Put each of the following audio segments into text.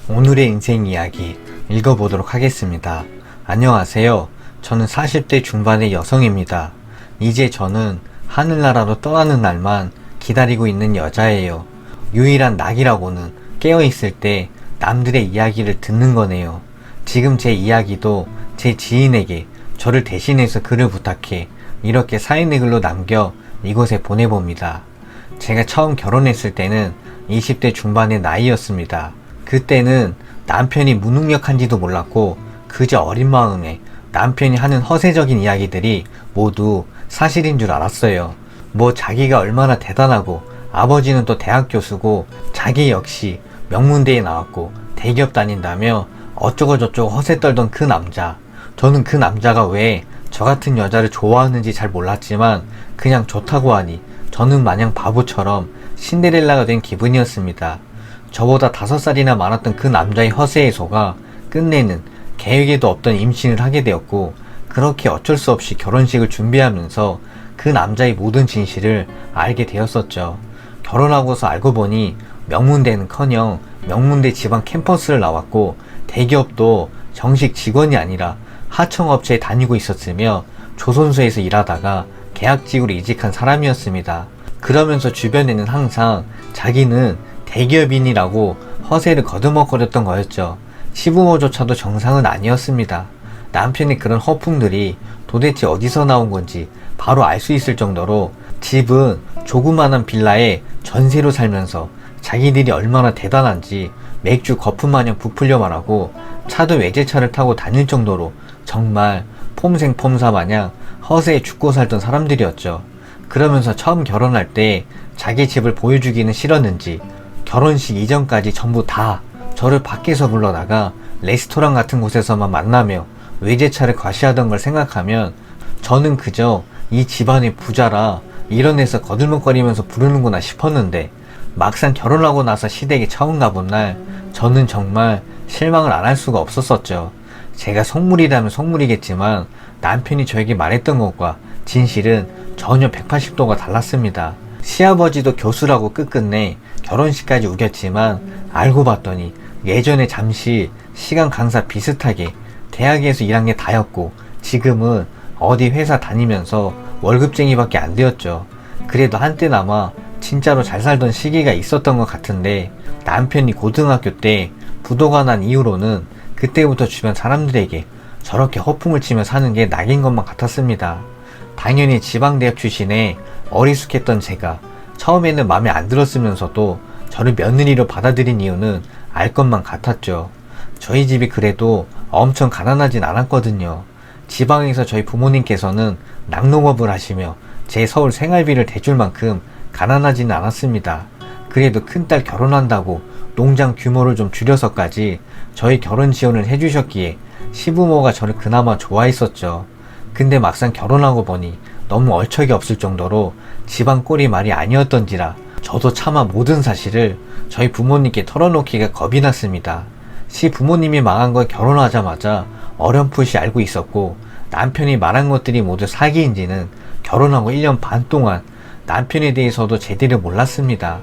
오늘의 인생 이야기 읽어보도록 하겠습니다. 안녕하세요. 저는 40대 중반의 여성입니다. 이제 저는 하늘나라로 떠나는 날만 기다리고 있는 여자예요. 유일한 낙이라고는 깨어있을 때 남들의 이야기를 듣는 거네요. 지금 제 이야기도 제 지인에게 저를 대신해서 글을 부탁해 이렇게 사인의 글로 남겨 이곳에 보내봅니다. 제가 처음 결혼했을 때는 20대 중반의 나이였습니다. 그때는 남편이 무능력한지도 몰랐고 그저 어린 마음에 남편이 하는 허세적인 이야기들이 모두 사실인 줄 알았어요. 뭐 자기가 얼마나 대단하고 아버지는 또 대학 교수고 자기 역시 명문대에 나왔고 대기업 다닌다며 어쩌고저쩌고 허세 떨던 그 남자. 저는 그 남자가 왜 저 같은 여자를 좋아하는지 잘 몰랐지만 그냥 좋다고 하니 저는 마냥 바보처럼 신데렐라가 된 기분이었습니다. 저보다 5살이나 많았던 그 남자의 허세에 속아 끝내는 계획에도 없던 임신을 하게 되었고, 그렇게 어쩔 수 없이 결혼식을 준비하면서 그 남자의 모든 진실을 알게 되었었죠. 결혼하고서 알고 보니 명문대는커녕 명문대 지방 캠퍼스를 나왔고 대기업도 정식 직원이 아니라 하청업체에 다니고 있었으며 조선소에서 일하다가 계약직으로 이직한 사람이었습니다. 그러면서 주변에는 항상 자기는 대기업인이라고 허세를 거두먹거렸던 거였죠. 시부모조차도 정상은 아니었습니다. 남편의 그런 허풍들이 도대체 어디서 나온 건지 바로 알 수 있을 정도로 집은 조그만한 빌라에 전세로 살면서 자기들이 얼마나 대단한지 맥주 거품마냥 부풀려 말하고 차도 외제차를 타고 다닐 정도로 정말 폼생폼사 마냥 허세에 죽고 살던 사람들이었죠. 그러면서 처음 결혼할 때 자기 집을 보여주기는 싫었는지 결혼식 이전까지 전부 다 저를 밖에서 불러다가 레스토랑 같은 곳에서만 만나며 외제차를 과시하던 걸 생각하면 저는 그저 이 집안의 부자라 이런 데서 거들먹거리면서 부르는구나 싶었는데, 막상 결혼하고 나서 시댁에 처음 가본 날 저는 정말 실망을 안 할 수가 없었었죠. 제가 속물이라면 속물이겠지만 남편이 저에게 말했던 것과 진실은 전혀 180도가 달랐습니다. 시아버지도 교수라고 끝끝내 결혼식까지 우겼지만 알고 봤더니 예전에 잠시 시간 강사 비슷하게 대학에서 일한 게 다였고 지금은 어디 회사 다니면서 월급쟁이밖에 안 되었죠. 그래도 한때나마 진짜로 잘 살던 시기가 있었던 것 같은데, 남편이 고등학교 때 부도가 난 이후로는 그때부터 주변 사람들에게 저렇게 허풍을 치며 사는 게 낙인 것만 같았습니다. 당연히 지방대학 출신에 어리숙했던 제가 처음에는 마음에 안 들었으면서도 저를 며느리로 받아들인 이유는 알 것만 같았죠. 저희 집이 그래도 엄청 가난하진 않았거든요. 지방에서 저희 부모님께서는 낙농업을 하시며 제 서울 생활비를 대줄 만큼 가난하지는 않았습니다. 그래도 큰딸 결혼한다고 농장 규모를 좀 줄여서까지 저희 결혼 지원을 해주셨기에 시부모가 저를 그나마 좋아했었죠. 근데 막상 결혼하고 보니 너무 얼척이 없을 정도로 집안 꼴이 말이 아니었던지라 저도 차마 모든 사실을 저희 부모님께 털어놓기가 겁이 났습니다. 시부모님이 망한 걸 결혼하자마자 어렴풋이 알고 있었고, 남편이 말한 것들이 모두 사기인지는 결혼하고 1년 반 동안 남편에 대해서도 제대로 몰랐습니다.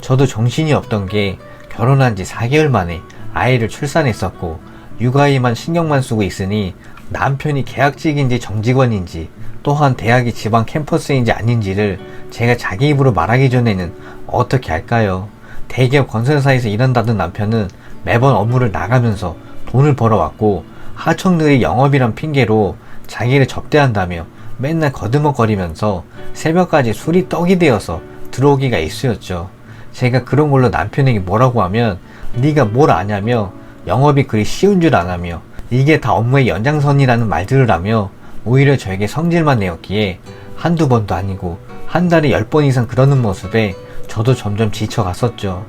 저도 정신이 없던 게 결혼한 지 4개월 만에 아이를 출산했었고 육아에만 신경만 쓰고 있으니 남편이 계약직인지 정직원인지 또한 대학이 지방 캠퍼스인지 아닌지를 제가 자기 입으로 말하기 전에는 어떻게 할까요? 대기업 건설사에서 일한다던 남편은 매번 업무를 나가면서 돈을 벌어왔고 하청들이 영업이란 핑계로 자기를 접대한다며 맨날 거드먹거리면서 새벽까지 술이 떡이 되어서 들어오기가 일쑤였죠. 제가 그런 걸로 남편에게 뭐라고 하면 네가 뭘 아냐며 영업이 그리 쉬운 줄 아냐며 이게 다 업무의 연장선이라는 말들을 하며 오히려 저에게 성질만 내었기에 한두 번도 아니고 한 달에 10번 이상 그러는 모습에 저도 점점 지쳐갔었죠.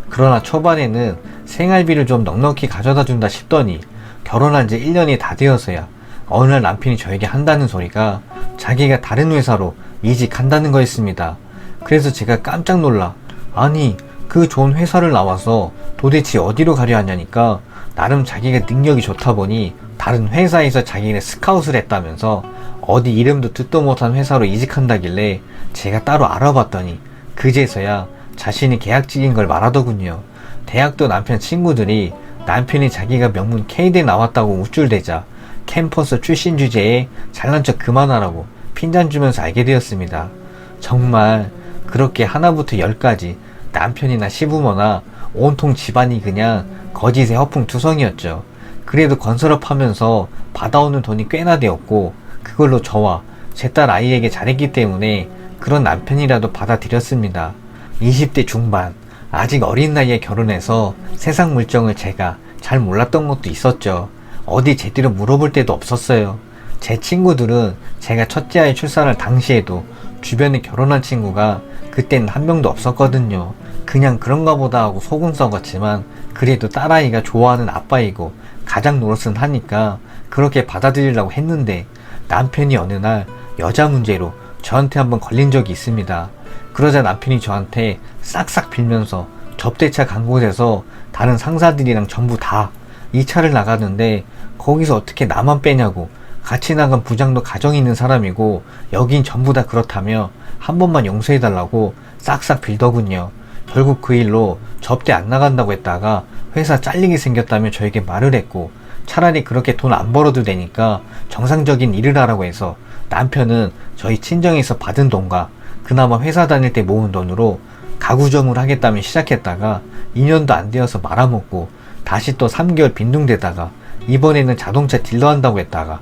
그러나 초반에는 생활비를 좀 넉넉히 가져다 준다 싶더니 결혼한 지 1년이 다 되어서야 어느 날 남편이 저에게 한다는 소리가 자기가 다른 회사로 이직한다는 거였습니다. 그래서 제가 깜짝 놀라 아니 그 좋은 회사를 나와서 도대체 어디로 가려 하냐니까 나름 자기가 능력이 좋다 보니 다른 회사에서 자기네 스카웃을 했다면서 어디 이름도 듣도 못한 회사로 이직한다길래 제가 따로 알아봤더니 그제서야 자신이 계약직인 걸 말하더군요. 대학도 남편 친구들이 남편이 자기가 명문 K대 나왔다고 우쭐대자 캠퍼스 출신 주제에 잘난 척 그만하라고 핀잔 주면서 알게 되었습니다. 정말 그렇게 하나부터 열까지 남편이나 시부모나 온통 집안이 그냥 거짓의 허풍투성이었죠. 그래도 건설업하면서 받아오는 돈이 꽤나 되었고 그걸로 저와 제 딸 아이에게 잘했기 때문에 그런 남편이라도 받아들였습니다. 20대 중반 아직 어린 나이에 결혼해서 세상 물정을 제가 잘 몰랐던 것도 있었죠. 어디 제대로 물어볼 데도 없었어요. 제 친구들은 제가 첫째 아이 출산할 당시에도 주변에 결혼한 친구가 그때는 한 명도 없었거든요. 그냥 그런가 보다 하고 속은 썩었지만 그래도 딸아이가 좋아하는 아빠이고 가장 노릇은 하니까 그렇게 받아들이려고 했는데 남편이 어느 날 여자 문제로 저한테 한번 걸린 적이 있습니다. 그러자 남편이 저한테 싹싹 빌면서 접대차 간 곳에서 다른 상사들이랑 전부 다 이 차를 나가는데 거기서 어떻게 나만 빼냐고, 같이 나간 부장도 가정이 있는 사람이고 여긴 전부 다 그렇다며 한 번만 용서해달라고 싹싹 빌더군요. 결국 그 일로 접대 안 나간다고 했다가 회사 잘리게 생겼다며 저에게 말을 했고, 차라리 그렇게 돈 안 벌어도 되니까 정상적인 일을 하라고 해서 남편은 저희 친정에서 받은 돈과 그나마 회사 다닐 때 모은 돈으로 가구점을 하겠다며 시작했다가 2년도 안 되어서 말아먹고 다시 또 3개월 빈둥대다가 이번에는 자동차 딜러 한다고 했다가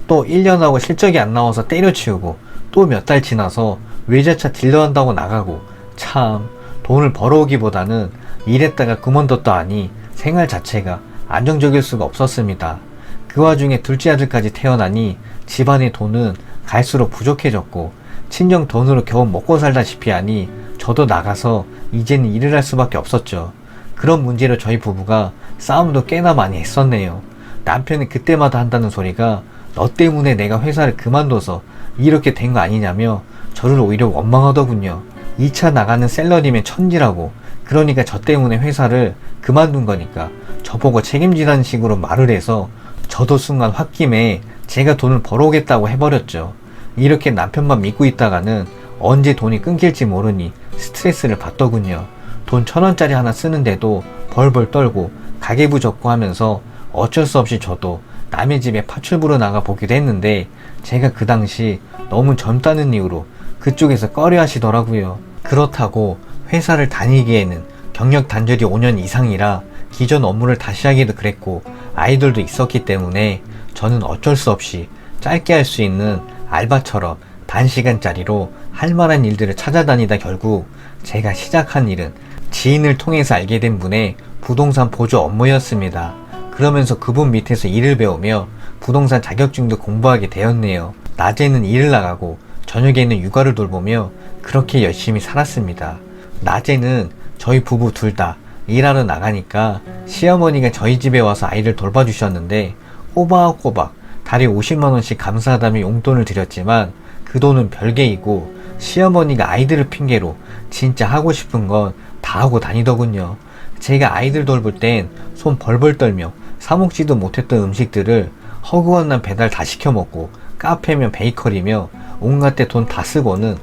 또 1년하고 실적이 안 나와서 때려치우고 또 몇 달 지나서 외제차 딜러 한다고 나가고, 참 돈을 벌어오기보다는 일했다가 그만뒀다 하니 생활 자체가 안정적일 수가 없었습니다. 그 와중에 둘째 아들까지 태어나니 집안의 돈은 갈수록 부족해졌고 친정 돈으로 겨우 먹고 살다시피 하니 저도 나가서 이제는 일을 할 수밖에 없었죠. 그런 문제로 저희 부부가 싸움도 꽤나 많이 했었네요. 남편이 그때마다 한다는 소리가 너 때문에 내가 회사를 그만둬서 이렇게 된 거 아니냐며 저를 오히려 원망하더군요. 2차 나가는 샐러리맨 천지라고, 그러니까 저 때문에 회사를 그만둔 거니까 저보고 책임지라는 식으로 말을 해서 저도 순간 홧김에 제가 돈을 벌어오겠다고 해버렸죠. 이렇게 남편만 믿고 있다가는 언제 돈이 끊길지 모르니 스트레스를 받더군요. 돈 1,000원짜리 하나 쓰는데도 벌벌 떨고 가계부 적고 하면서 어쩔 수 없이 저도 남의 집에 파출부로 나가 보기도 했는데 제가 그 당시 너무 젊다는 이유로 그쪽에서 꺼려 하시더라고요. 그렇다고 회사를 다니기에는 경력 단절이 5년 이상이라 기존 업무를 다시 하기도 그랬고 아이들도 있었기 때문에 저는 어쩔 수 없이 짧게 할 수 있는 알바처럼 단시간짜리로 할 만한 일들을 찾아다니다 결국 제가 시작한 일은 지인을 통해서 알게 된 분의 부동산 보조 업무였습니다. 그러면서 그분 밑에서 일을 배우며 부동산 자격증도 공부하게 되었네요. 낮에는 일을 나가고 저녁에는 육아를 돌보며 그렇게 열심히 살았습니다. 낮에는 저희 부부 둘 다 일하러 나가니까 시어머니가 저희 집에 와서 아이를 돌봐주셨는데 꼬박꼬박 달에 50만원씩 감사하다며 용돈을 드렸지만 그 돈은 별개이고 시어머니가 아이들을 핑계로 진짜 하고 싶은 건 다 하고 다니더군요. 제가 아이들 돌볼 땐 손 벌벌 떨며 사먹지도 못했던 음식들을 허구한 날 배달 다 시켜 먹고 카페면 베이커리며 온갖 데 돈 다 쓰고는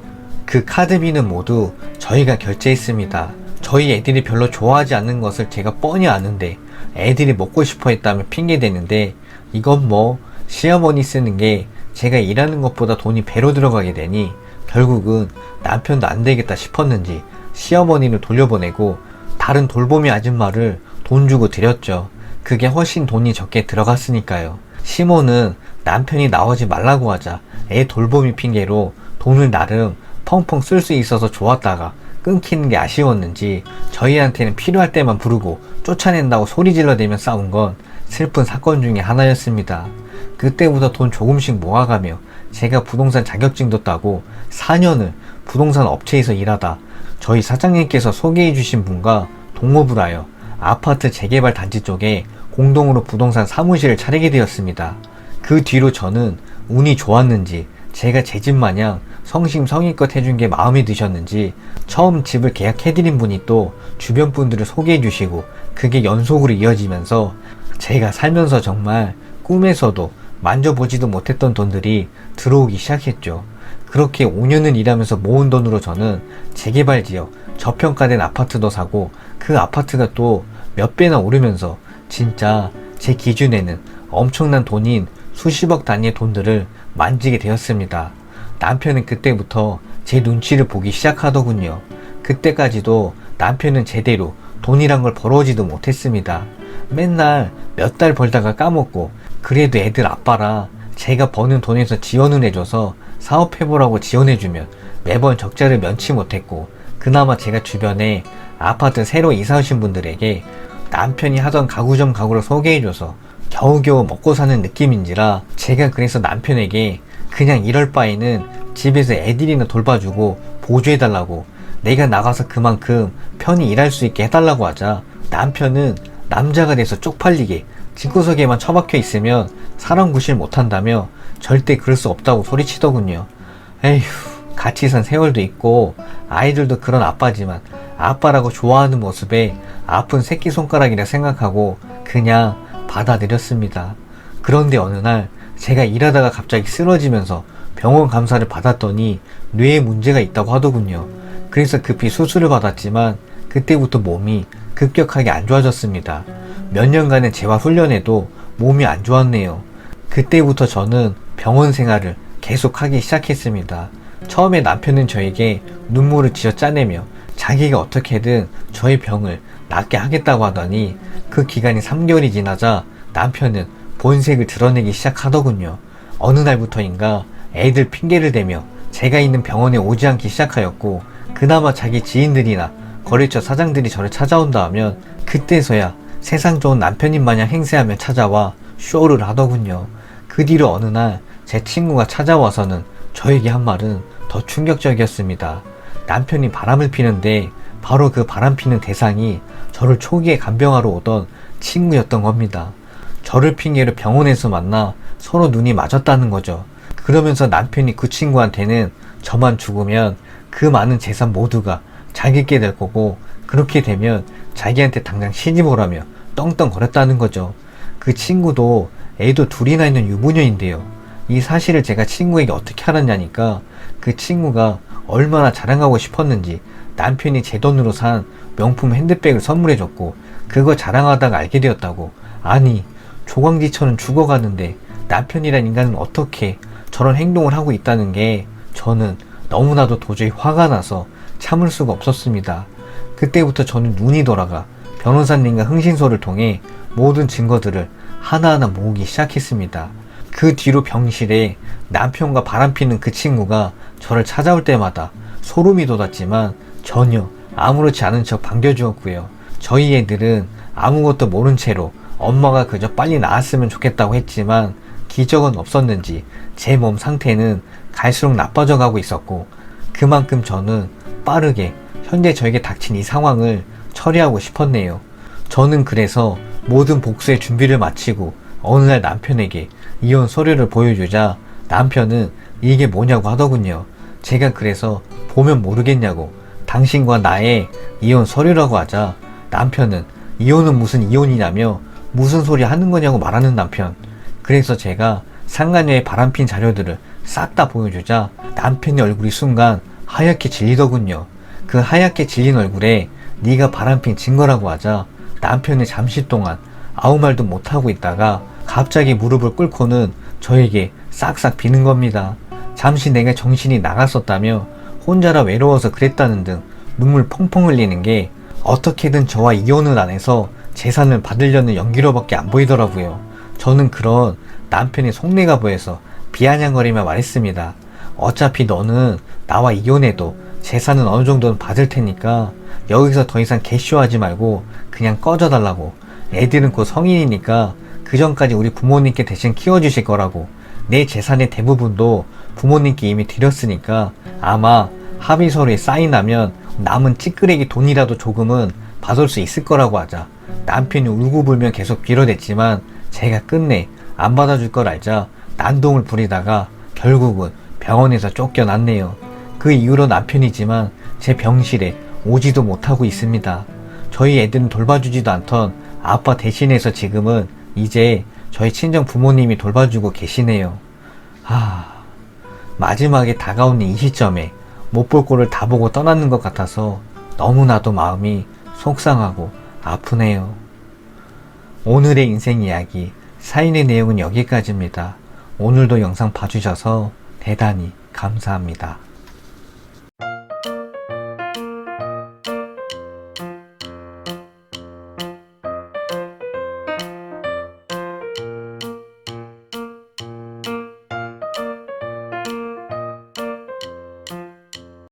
그 카드비는 모두 저희가 결제했습니다. 저희 애들이 별로 좋아하지 않는 것을 제가 뻔히 아는데 애들이 먹고 싶어 했다며 핑계대는데 이건 뭐 시어머니 쓰는 게 제가 일하는 것보다 돈이 배로 들어가게 되니 결국은 남편도 안 되겠다 싶었는지 시어머니를 돌려보내고 다른 돌보미 아줌마를 돈 주고 드렸죠. 그게 훨씬 돈이 적게 들어갔으니까요. 시모는 남편이 나오지 말라고 하자 애 돌보미 핑계로 돈을 나름 펑펑 쓸 수 있어서 좋았다가 끊기는 게 아쉬웠는지 저희한테는 필요할 때만 부르고 쫓아낸다고 소리 질러대며 싸운 건 슬픈 사건 중에 하나였습니다. 그때부터 돈 조금씩 모아가며 제가 부동산 자격증도 따고 4년을 부동산 업체에서 일하다 저희 사장님께서 소개해 주신 분과 동업을 하여 아파트 재개발 단지 쪽에 공동으로 부동산 사무실을 차리게 되었습니다. 그 뒤로 저는 운이 좋았는지 제가 제 집 마냥 성심성의껏 해준 게 마음에 드셨는지 처음 집을 계약해드린 분이 또 주변 분들을 소개해 주시고 그게 연속으로 이어지면서 제가 살면서 정말 꿈에서도 만져보지도 못했던 돈들이 들어오기 시작했죠. 그렇게 5년을 일하면서 모은 돈으로 저는 재개발 지역 저평가된 아파트도 사고 그 아파트가 또 몇 배나 오르면서 진짜 제 기준에는 엄청난 돈인 수십억 단위의 돈들을 만지게 되었습니다. 남편은 그때부터 제 눈치를 보기 시작하더군요. 그때까지도 남편은 제대로 돈이란 걸 벌어오지도 못했습니다. 맨날 몇 달 벌다가 까먹고, 그래도 애들 아빠라 제가 버는 돈에서 지원을 해줘서 사업해보라고 지원해주면 매번 적자를 면치 못했고, 그나마 제가 주변에 아파트 새로 이사 오신 분들에게 남편이 하던 가구점 가구를 소개해줘서 겨우겨우 먹고 사는 느낌인지라, 제가 그래서 남편에게 그냥 이럴 바에는 집에서 애들이나 돌봐주고 보조해달라고, 내가 나가서 그만큼 편히 일할 수 있게 해달라고 하자, 남편은 남자가 돼서 쪽팔리게 집구석에만 처박혀 있으면 사람 구실 못한다며 절대 그럴 수 없다고 소리치더군요. 에휴, 같이 산 세월도 있고 아이들도 그런 아빠지만 아빠라고 좋아하는 모습에 아픈 새끼손가락이라 생각하고 그냥 받아들였습니다. 그런데 어느 날 제가 일하다가 갑자기 쓰러지면서 병원 감사를 받았더니 뇌에 문제가 있다고 하더군요. 그래서 급히 수술을 받았지만 그때부터 몸이 급격하게 안 좋아졌습니다. 몇 년간의 재활 훈련에도 몸이 안 좋았네요. 그때부터 저는 병원 생활을 계속하기 시작했습니다. 처음에 남편은 저에게 눈물을 쥐어 짜내며 자기가 어떻게든 저의 병을 낫게 하겠다고 하더니, 그 기간이 3개월이 지나자 남편은 본색을 드러내기 시작하더군요. 어느 날부터인가 애들 핑계를 대며 제가 있는 병원에 오지 않기 시작하였고, 그나마 자기 지인들이나 거래처 사장들이 저를 찾아온다 하면 그때서야 세상 좋은 남편인 마냥 행세하며 찾아와 쇼를 하더군요. 그 뒤로 어느 날 제 친구가 찾아와서는 저에게 한 말은 더 충격적이었습니다. 남편이 바람을 피는데 바로 그 바람 피는 대상이 저를 초기에 간병하러 오던 친구였던 겁니다. 저를 핑계로 병원에서 만나 서로 눈이 맞았다는 거죠. 그러면서 남편이 그 친구한테는 저만 죽으면 그 많은 재산 모두가 자기께 될 거고, 그렇게 되면 자기한테 당장 시집 오라며 떵떵거렸다는 거죠. 그 친구도 애도 둘이나 있는 유부녀인데요. 이 사실을 제가 친구에게 어떻게 알았냐니까, 그 친구가 얼마나 자랑하고 싶었는지 남편이 제 돈으로 산 명품 핸드백을 선물해줬고, 그거 자랑하다가 알게 되었다고. 아니, 조광지처럼 죽어가는데 남편이란 인간은 어떻게 저런 행동을 하고 있다는 게 저는 너무나도 도저히 화가 나서 참을 수가 없었습니다. 그때부터 저는 눈이 돌아가 변호사님과 흥신소를 통해 모든 증거들을 하나하나 모으기 시작했습니다. 그 뒤로 병실에 남편과 바람피는 그 친구가 저를 찾아올 때마다 소름이 돋았지만 전혀 아무렇지 않은 척 반겨주었고요. 저희 애들은 아무것도 모른 채로 엄마가 그저 빨리 나았으면 좋겠다고 했지만 기적은 없었는지 제 몸 상태는 갈수록 나빠져 가고 있었고, 그만큼 저는 빠르게 현재 저에게 닥친 이 상황을 처리하고 싶었네요. 저는 그래서 모든 복수의 준비를 마치고 어느 날 남편에게 이혼 서류를 보여주자 남편은 이게 뭐냐고 하더군요. 제가 그래서 보면 모르겠냐고 당신과 나의 이혼 서류라고 하자 남편은 이혼은 무슨 이혼이냐며 무슨 소리 하는 거냐고 말하는 남편. 그래서 제가 상간녀의 바람핀 자료들을 싹 다 보여주자 남편의 얼굴이 순간 하얗게 질리더군요. 그 하얗게 질린 얼굴에 네가 바람핀 증거라고 하자 남편은 잠시 동안 아무 말도 못하고 있다가 갑자기 무릎을 꿇고는 저에게 싹싹 비는 겁니다. 잠시 내가 정신이 나갔었다며 혼자라 외로워서 그랬다는 등 눈물 펑펑 흘리는 게 어떻게든 저와 이혼을 안 해서 재산을 받으려는 연기로밖에 안 보이더라고요. 저는 그런 남편의 속내가 보여서 비아냥거리며 말했습니다. 어차피 너는 나와 이혼해도 재산은 어느 정도는 받을 테니까 여기서 더 이상 개쇼하지 말고 그냥 꺼져달라고. 애들은 곧 성인이니까 그 전까지 우리 부모님께 대신 키워주실 거라고. 내 재산의 대부분도 부모님께 이미 드렸으니까 아마 합의서류에 사인하면 남은 찌끄레기 돈이라도 조금은 받을 수 있을 거라고 하자 남편이 울고불며 계속 빌어댔지만 제가 끝내 안 받아줄 걸 알자 난동을 부리다가 결국은 병원에서 쫓겨났네요. 그 이후로 남편이지만 제 병실에 오지도 못하고 있습니다. 저희 애들은 돌봐주지도 않던 아빠 대신해서 지금은 이제 저희 친정 부모님이 돌봐주고 계시네요. 마지막에 다가오는 이 시점에 못 볼 꼴을 다 보고 떠나는 것 같아서 너무나도 마음이 속상하고 아프네요. 오늘의 인생 이야기, 사연의 내용은 여기까지입니다. 오늘도 영상 봐주셔서 대단히 감사합니다.